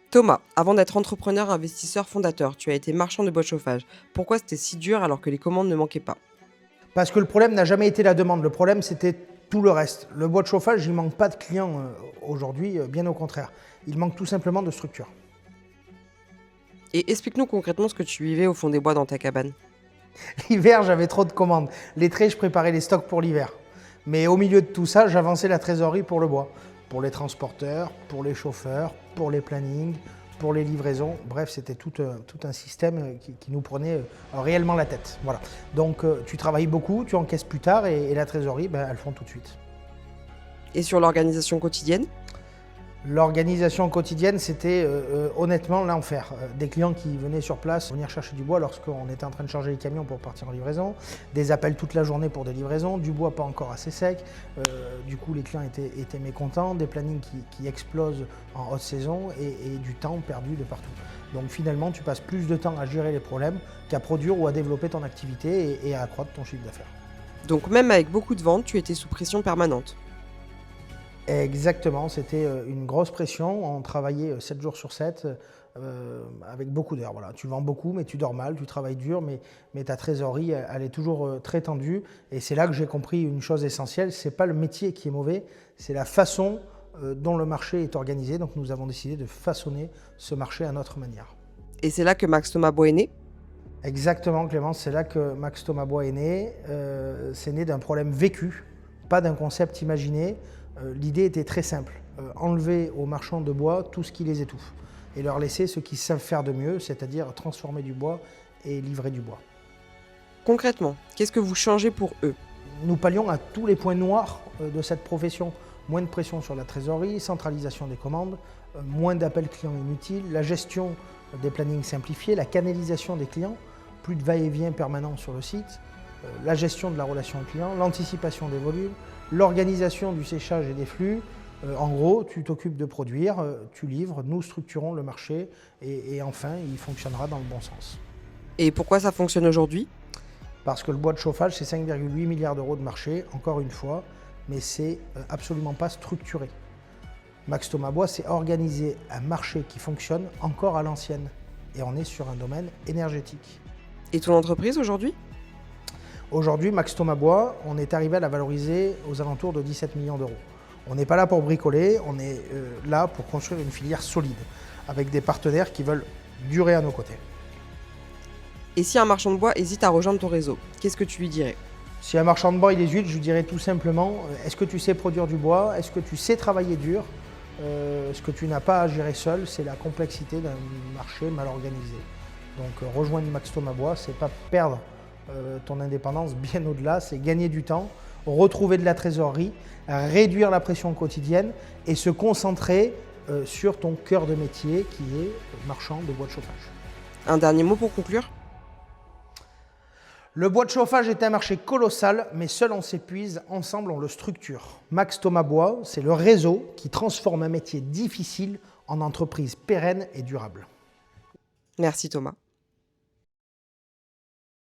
Thomas, avant d'être entrepreneur, investisseur, fondateur, tu as été marchand de bois de chauffage. Pourquoi c'était si dur alors que les commandes ne manquaient pas? Parce que le problème n'a jamais été la demande, le problème c'était tout le reste. Le bois de chauffage, il ne manque pas de clients aujourd'hui, bien au contraire. Il manque tout simplement de structure. Et explique-nous concrètement ce que tu vivais au fond des bois dans ta cabane. L'hiver, j'avais trop de commandes. L'été, je préparais les stocks pour l'hiver. Mais au milieu de tout ça, j'avançais la trésorerie pour le bois. Pour les transporteurs, pour les chauffeurs, pour les plannings, pour les livraisons. Bref, c'était tout un système qui nous prenait réellement la tête. Voilà. Donc tu travailles beaucoup, tu encaisses plus tard et la trésorerie, elles font tout de suite. Et sur l'organisation quotidienne? L'organisation quotidienne, c'était honnêtement l'enfer. Des clients qui venaient sur place venir chercher du bois lorsqu'on était en train de charger les camions pour partir en livraison, des appels toute la journée pour des livraisons, du bois pas encore assez sec, du coup les clients étaient mécontents, des plannings qui explosent en haute saison et du temps perdu de partout. Donc finalement, tu passes plus de temps à gérer les problèmes qu'à produire ou à développer ton activité et à accroître ton chiffre d'affaires. Donc même avec beaucoup de ventes, tu étais sous pression permanente. Exactement, c'était une grosse pression. On travaillait 7 jours sur 7 avec beaucoup d'heures. Voilà. Tu vends beaucoup, mais tu dors mal, tu travailles dur, mais ta trésorerie, elle est toujours très tendue. Et c'est là que j'ai compris une chose essentielle, ce n'est pas le métier qui est mauvais, c'est la façon dont le marché est organisé. Donc nous avons décidé de façonner ce marché à notre manière. Et c'est là que Max Thomas Bois est né. Exactement, Clémence, c'est là que Max Thomas Bois est né. C'est né d'un problème vécu, pas d'un concept imaginé. L'idée était très simple, enlever aux marchands de bois tout ce qui les étouffe et leur laisser ce qu'ils savent faire de mieux, c'est-à-dire transformer du bois et livrer du bois. Concrètement, qu'est-ce que vous changez pour eux? Nous pallions à tous les points noirs de cette profession. Moins de pression sur la trésorerie, centralisation des commandes, moins d'appels clients inutiles, la gestion des plannings simplifiés, la canalisation des clients, plus de va-et-vient permanent sur le site, la gestion de la relation client, l'anticipation des volumes, l'organisation du séchage et des flux. En gros, tu t'occupes de produire, tu livres, nous structurons le marché et enfin, il fonctionnera dans le bon sens. Et pourquoi ça fonctionne aujourd'hui? Parce que le bois de chauffage, c'est 5,8 milliards d'euros de marché, encore une fois, mais c'est absolument pas structuré. Max Thomas Bois, c'est organiser un marché qui fonctionne encore à l'ancienne. Et on est sur un domaine énergétique. Et ton entreprise aujourd'hui? Aujourd'hui, Max Thomas Bois, on est arrivé à la valoriser aux alentours de 17 millions d'euros. On n'est pas là pour bricoler, on est là pour construire une filière solide, avec des partenaires qui veulent durer à nos côtés. Et si un marchand de bois hésite à rejoindre ton réseau, qu'est-ce que tu lui dirais? Si un marchand de bois il hésite, je lui dirais tout simplement, est-ce que tu sais produire du bois? Est-ce que tu sais travailler dur? Ce que tu n'as pas à gérer seul, c'est la complexité d'un marché mal organisé. Donc rejoindre Max Thomas Bois, c'est pas perdre ton indépendance, bien au-delà, c'est gagner du temps, retrouver de la trésorerie, réduire la pression quotidienne et se concentrer sur ton cœur de métier qui est marchand de bois de chauffage. Un dernier mot pour conclure? Le bois de chauffage est un marché colossal, mais seul on s'épuise, ensemble on le structure. Max Thomas Bois, c'est le réseau qui transforme un métier difficile en entreprise pérenne et durable. Merci Thomas.